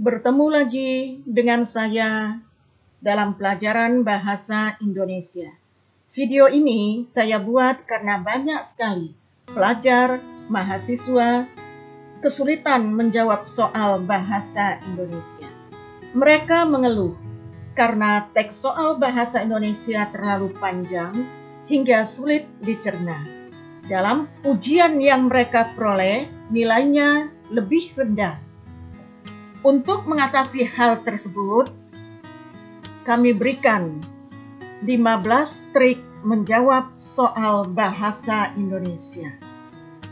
Bertemu lagi dengan saya dalam pelajaran bahasa Indonesia. Video ini saya buat karena banyak sekali pelajar, mahasiswa kesulitan menjawab soal bahasa Indonesia. Mereka mengeluh karena teks soal bahasa Indonesia terlalu panjang hingga sulit dicerna. Dalam ujian yang mereka peroleh, nilainya lebih rendah. Untuk mengatasi hal tersebut, kami berikan 15 trik menjawab soal bahasa Indonesia.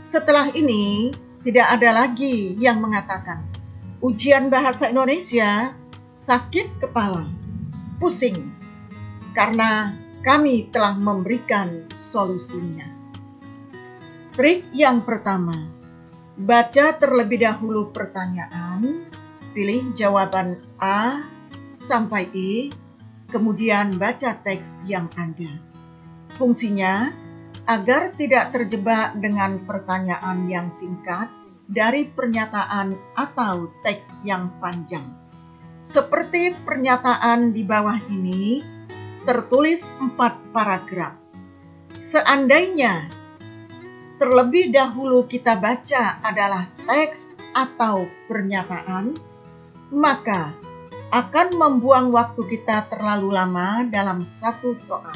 Setelah ini, tidak ada lagi yang mengatakan, ujian bahasa Indonesia sakit kepala, pusing, karena kami telah memberikan solusinya. Trik yang pertama, baca terlebih dahulu pertanyaan, pilih jawaban A sampai E, kemudian baca teks yang ada. Fungsinya agar tidak terjebak dengan pertanyaan yang singkat dari pernyataan atau teks yang panjang. Seperti pernyataan di bawah ini, tertulis 4 paragraf. Seandainya terlebih dahulu kita baca adalah teks atau pernyataan, maka akan membuang waktu kita terlalu lama dalam satu soal.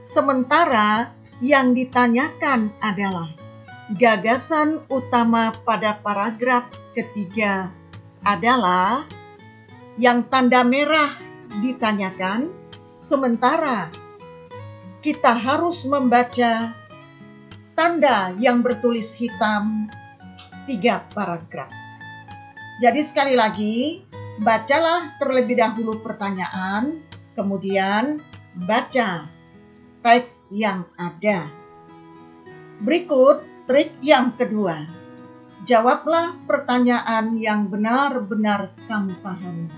Sementara yang ditanyakan adalah gagasan utama pada paragraf ketiga adalah yang tanda merah ditanyakan, sementara kita harus membaca tanda yang bertulis hitam 3 paragraf. Jadi sekali lagi, bacalah terlebih dahulu pertanyaan, kemudian baca teks yang ada. Berikut trik yang kedua. Jawablah pertanyaan yang benar-benar kamu pahami.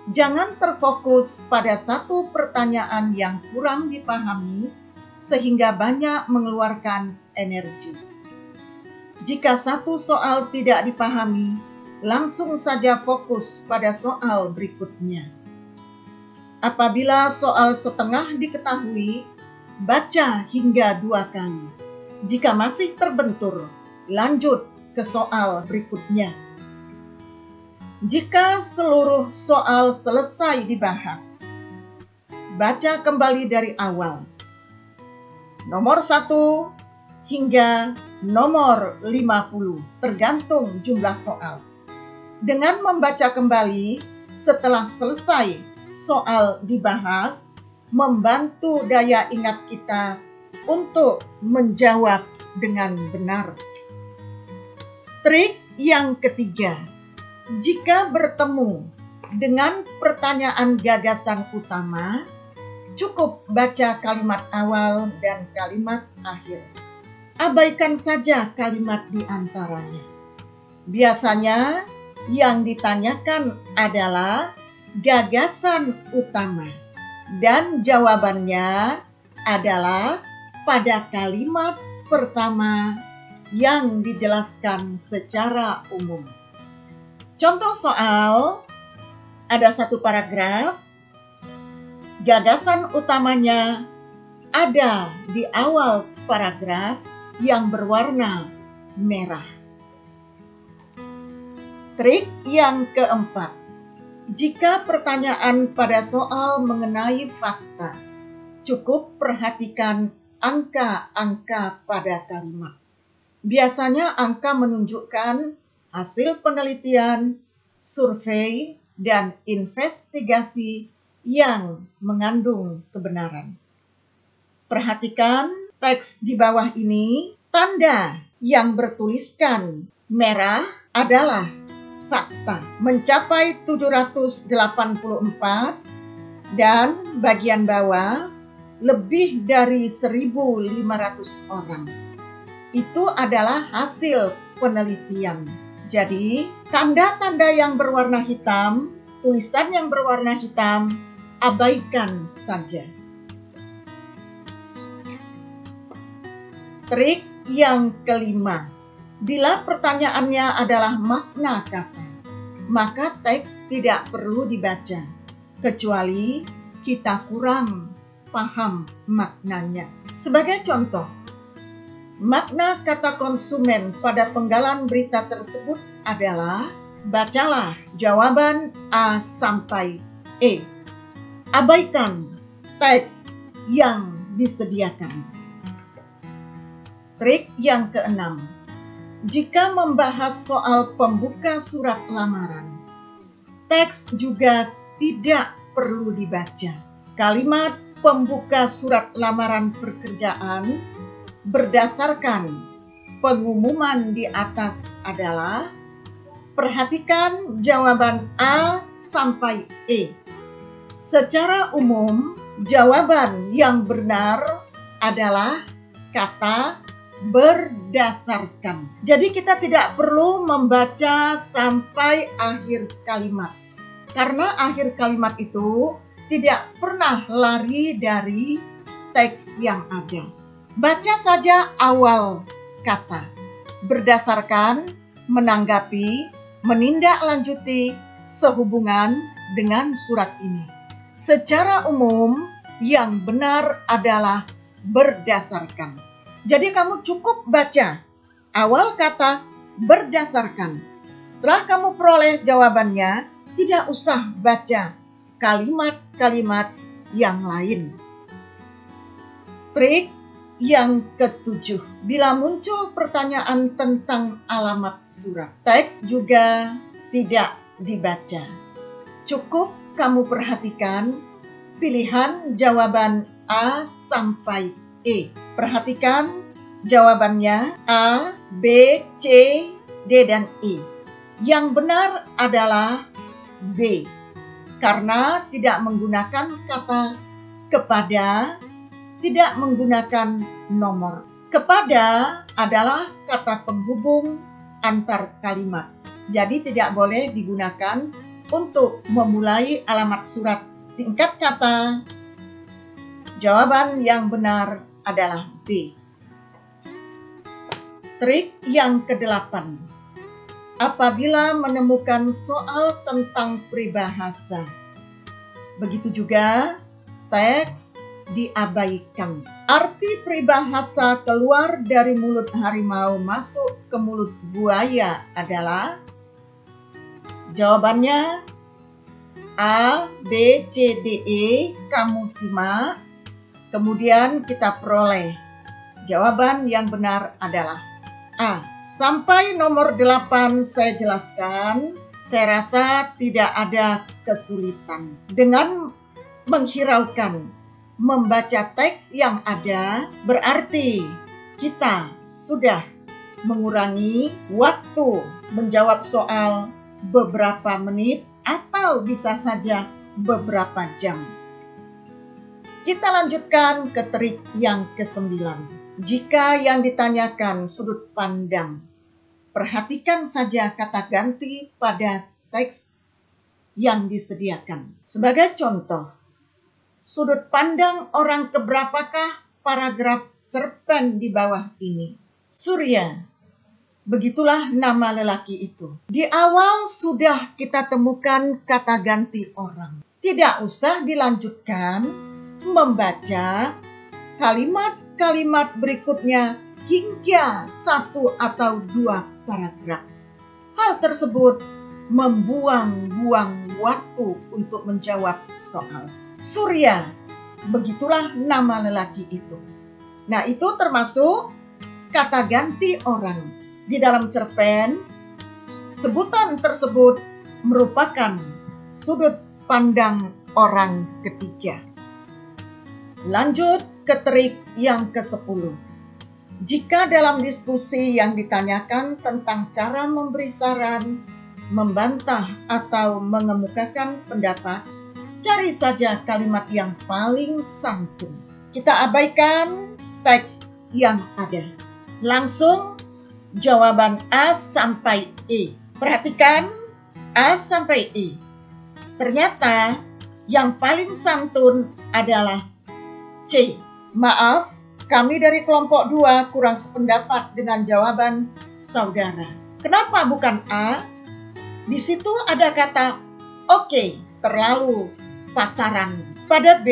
Jangan terfokus pada satu pertanyaan yang kurang dipahami sehingga banyak mengeluarkan energi. Jika satu soal tidak dipahami, langsung saja fokus pada soal berikutnya. Apabila soal setengah diketahui, baca hingga 2 kali. Jika masih terbentur, lanjut ke soal berikutnya. Jika seluruh soal selesai dibahas, baca kembali dari awal. Nomor 1 hingga nomor 50, tergantung jumlah soal. Dengan membaca kembali setelah selesai soal dibahas, membantu daya ingat kita untuk menjawab dengan benar. Trik yang ketiga, jika bertemu dengan pertanyaan gagasan utama, cukup baca kalimat awal dan kalimat akhir. Abaikan saja kalimat di antaranya. Biasanya yang ditanyakan adalah gagasan utama dan jawabannya adalah pada kalimat pertama yang dijelaskan secara umum. Contoh soal, ada 1 paragraf, gagasan utamanya ada di awal paragraf yang berwarna merah. Trik yang keempat, jika pertanyaan pada soal mengenai fakta, cukup perhatikan angka-angka pada kalimat. Biasanya angka menunjukkan hasil penelitian, survei, dan investigasi yang mengandung kebenaran. Perhatikan teks di bawah ini, tanda yang bertuliskan merah adalah fakta. Mencapai 784 dan bagian bawah lebih dari 1.500 orang. Itu adalah hasil penelitian. Jadi, tanda-tanda yang berwarna hitam, tulisan yang berwarna hitam, abaikan saja. Trik yang kelima, bila pertanyaannya adalah makna kata, maka teks tidak perlu dibaca, kecuali kita kurang paham maknanya. Sebagai contoh, makna kata konsumen pada penggalan berita tersebut adalah bacalah jawaban A sampai E. Abaikan teks yang disediakan. Trik yang keenam, jika membahas soal pembuka surat lamaran, teks juga tidak perlu dibaca. Kalimat pembuka surat lamaran pekerjaan berdasarkan pengumuman di atas adalah perhatikan jawaban A sampai E. Secara umum, jawaban yang benar adalah kata berdasarkan. Jadi kita tidak perlu membaca sampai akhir kalimat. Karena akhir kalimat itu tidak pernah lari dari teks yang ada. Baca saja awal kata. Berdasarkan, menanggapi, menindaklanjuti sehubungan dengan surat ini. Secara umum, yang benar adalah berdasarkan. Jadi kamu cukup baca awal kata berdasarkan. Setelah kamu peroleh jawabannya, tidak usah baca kalimat-kalimat yang lain. Trik yang ketujuh, bila muncul pertanyaan tentang alamat surat, teks juga tidak dibaca. Cukup kamu perhatikan pilihan jawaban A sampai E. Perhatikan jawabannya A, B, C, D, dan E. Yang benar adalah B, karena tidak menggunakan kata kepada, tidak menggunakan nomor. Kepada adalah kata penghubung antar kalimat, jadi tidak boleh digunakan untuk memulai alamat surat. Singkat kata, jawaban yang benar adalah B. Trik yang kedelapan, apabila menemukan soal tentang peribahasa, begitu juga teks diabaikan. Arti peribahasa keluar dari mulut harimau masuk ke mulut buaya adalah, jawabannya A, B, C, D, E. Kamu simak, kemudian kita peroleh. Jawaban yang benar adalah A. Sampai nomor 8 saya jelaskan, saya rasa tidak ada kesulitan. Dengan menghiraukan, membaca teks yang ada, berarti kita sudah mengurangi waktu menjawab soal beberapa menit atau bisa saja beberapa jam. Kita lanjutkan ke trik yang ke-9. Jika yang ditanyakan sudut pandang, perhatikan saja kata ganti pada teks yang disediakan. Sebagai contoh, sudut pandang orang keberapakah paragraf cerpen di bawah ini? Surya. Begitulah nama lelaki itu. Di awal sudah kita temukan kata ganti orang. Tidak usah dilanjutkan membaca kalimat-kalimat berikutnya hingga 1 atau 2 paragraf. Hal tersebut membuang-buang waktu untuk menjawab soal. Surya, begitulah nama lelaki itu. Nah, itu termasuk kata ganti orang. Di dalam cerpen, sebutan tersebut merupakan sudut pandang orang ketiga. Lanjut ke trik yang ke-10. Jika dalam diskusi yang ditanyakan tentang cara memberi saran, membantah atau mengemukakan pendapat, cari saja kalimat yang paling santun. Kita abaikan teks yang ada. Langsung jawaban A sampai E. Perhatikan A sampai E. Ternyata yang paling santun adalah C. Maaf, kami dari kelompok 2 kurang sependapat dengan jawaban saudara. Kenapa bukan A? Di situ ada kata oke, terlalu pasaran. Pada B,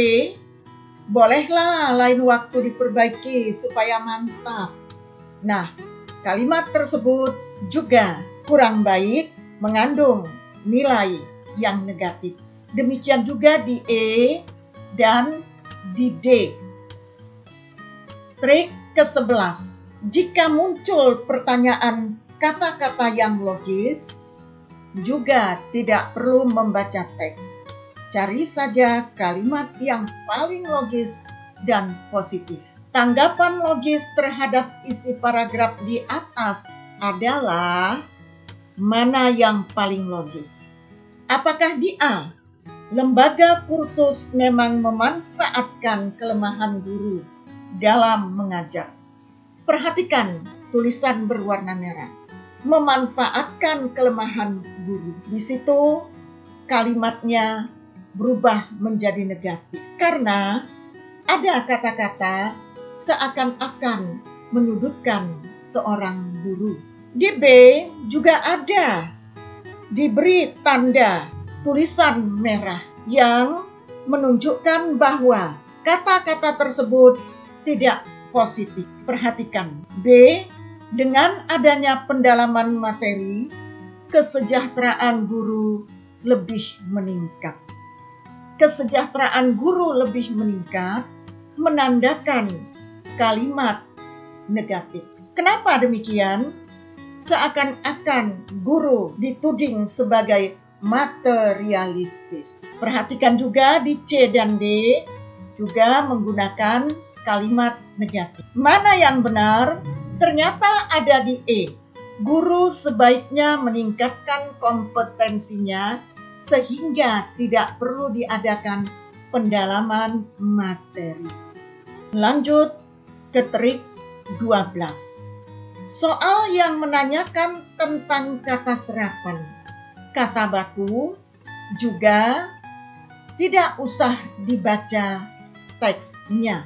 bolehlah lain waktu diperbaiki supaya mantap. Nah, kalimat tersebut juga kurang baik, mengandung nilai yang negatif. Demikian juga di E dan di D. Trik ke-11. Jika muncul pertanyaan kata-kata yang logis, juga tidak perlu membaca teks. Cari saja kalimat yang paling logis dan positif. Tanggapan logis terhadap isi paragraf di atas adalah mana yang paling logis? Apakah di A, lembaga kursus memang memanfaatkan kelemahan guru dalam mengajar? Perhatikan tulisan berwarna merah. Memanfaatkan kelemahan guru. Di situ kalimatnya berubah menjadi negatif. Karena ada kata-kata seakan-akan menyudutkan seorang guru. Di B juga ada diberi tanda tulisan merah yang menunjukkan bahwa kata-kata tersebut tidak positif. Perhatikan, B, dengan adanya pendalaman materi, kesejahteraan guru lebih meningkat. Kesejahteraan guru lebih meningkat menandakan kalimat negatif. Kenapa demikian? Seakan-akan guru dituding sebagai materialistis. Perhatikan juga di C dan D juga menggunakan kalimat negatif. Mana yang benar? Ternyata ada di E. Guru sebaiknya meningkatkan kompetensinya sehingga tidak perlu diadakan pendalaman materi. Lanjut ke trik 12. Soal yang menanyakan tentang kata serapan, kata baku, juga tidak usah dibaca teksnya.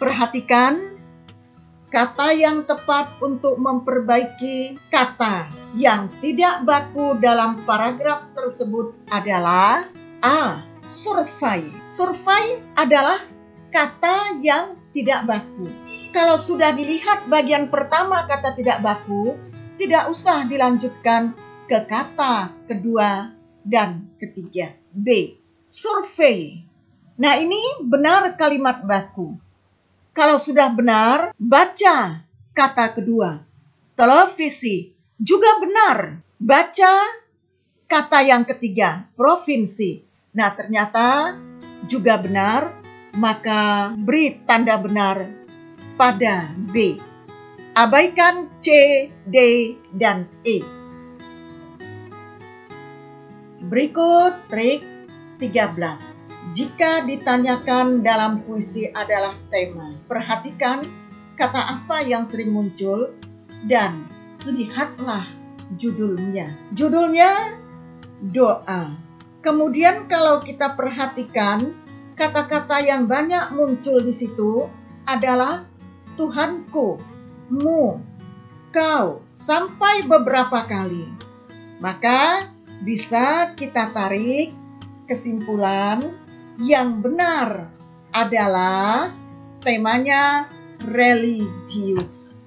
Perhatikan kata yang tepat untuk memperbaiki kata yang tidak baku dalam paragraf tersebut adalah A. Survei. Survei adalah kata yang tidak baku. Kalau sudah dilihat bagian pertama kata tidak baku, tidak usah dilanjutkan ke kata kedua dan ketiga. B. Survei. Nah, ini benar kalimat baku. Kalau sudah benar, baca kata kedua. Televisi juga benar. Baca kata yang ketiga, provinsi. Nah, ternyata juga benar, maka beri tanda benar pada B. Abaikan C, D, dan E. Berikut trik 13. Jika ditanyakan dalam puisi adalah tema, perhatikan kata apa yang sering muncul dan lihatlah judulnya. Judulnya doa. Kemudian kalau kita perhatikan kata-kata yang banyak muncul di situ adalah Tuhanku, mu, kau, sampai beberapa kali. Maka bisa kita tarik kesimpulan yang benar adalah temanya religius.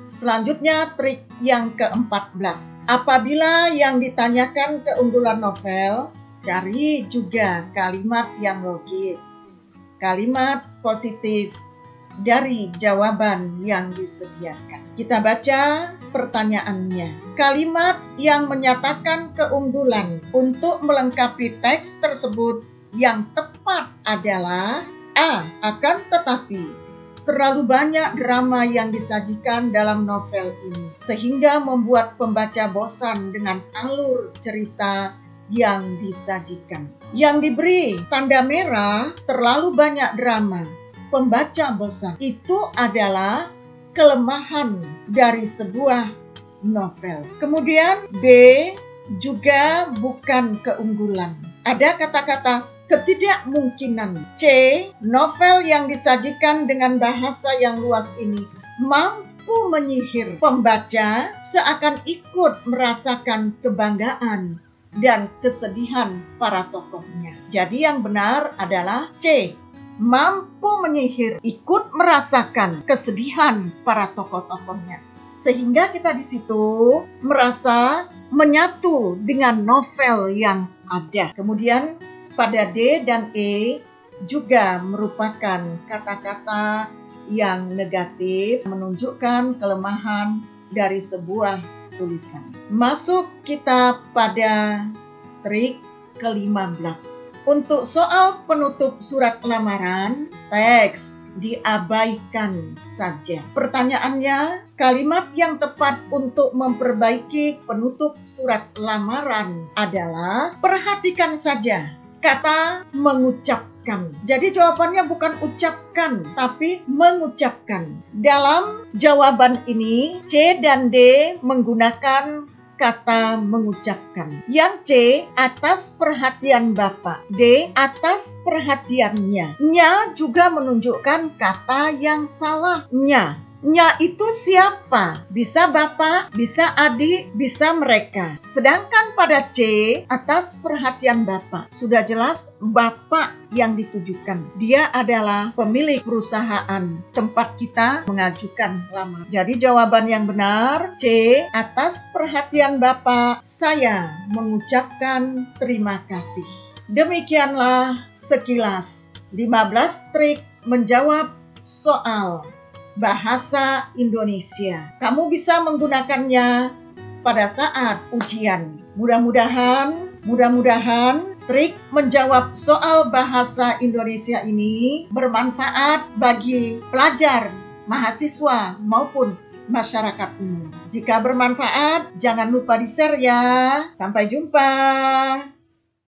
Selanjutnya trik yang ke-14. Apabila yang ditanyakan keunggulan novel, cari juga kalimat yang logis, kalimat positif dari jawaban yang disediakan. Kita baca pertanyaannya. Kalimat yang menyatakan keunggulan untuk melengkapi teks tersebut yang tepat adalah A. Akan tetapi, terlalu banyak drama yang disajikan dalam novel ini, sehingga membuat pembaca bosan dengan alur cerita yang disajikan. Yang diberi tanda merah, terlalu banyak drama, pembaca bosan. Itu adalah kelemahan dari sebuah novel. Kemudian B juga bukan keunggulan. Ada kata-kata ketidakmungkinan. C, novel yang disajikan dengan bahasa yang luas ini mampu mampu menyihir pembaca seakan ikut merasakan kebanggaan dan kesedihan para tokohnya. Jadi yang benar adalah C. Mampu menyihir, ikut merasakan kesedihan para tokoh-tokohnya. Sehingga kita di situ merasa menyatu dengan novel yang ada. Kemudian pada D dan E juga merupakan kata-kata yang negatif, menunjukkan kelemahan dari sebuah tulisan. Masuk kita pada trik ke-15. Untuk soal penutup surat lamaran, teks diabaikan saja. Pertanyaannya, kalimat yang tepat untuk memperbaiki penutup surat lamaran adalah, perhatikan saja kata mengucapkan. Jadi jawabannya bukan ucapkan, tapi mengucapkan. Dalam jawaban ini, C dan D menggunakan kata mengucapkan. Yang C atas perhatian Bapak, D atas perhatiannya. Nya juga menunjukkan kata yang salah. Nya itu siapa? Bisa Bapak, bisa adik, bisa mereka. Sedangkan pada C, atas perhatian Bapak. Sudah jelas Bapak yang ditujukan. Dia adalah pemilik perusahaan tempat kita mengajukan lamaran. Jadi jawaban yang benar C, atas perhatian Bapak, saya mengucapkan terima kasih. Demikianlah sekilas 15 trik menjawab soal bahasa Indonesia. Kamu bisa menggunakannya pada saat ujian. Mudah-mudahan trik menjawab soal bahasa Indonesia ini bermanfaat bagi pelajar, mahasiswa maupun masyarakat umum. Jika bermanfaat, jangan lupa di-share ya. Sampai jumpa.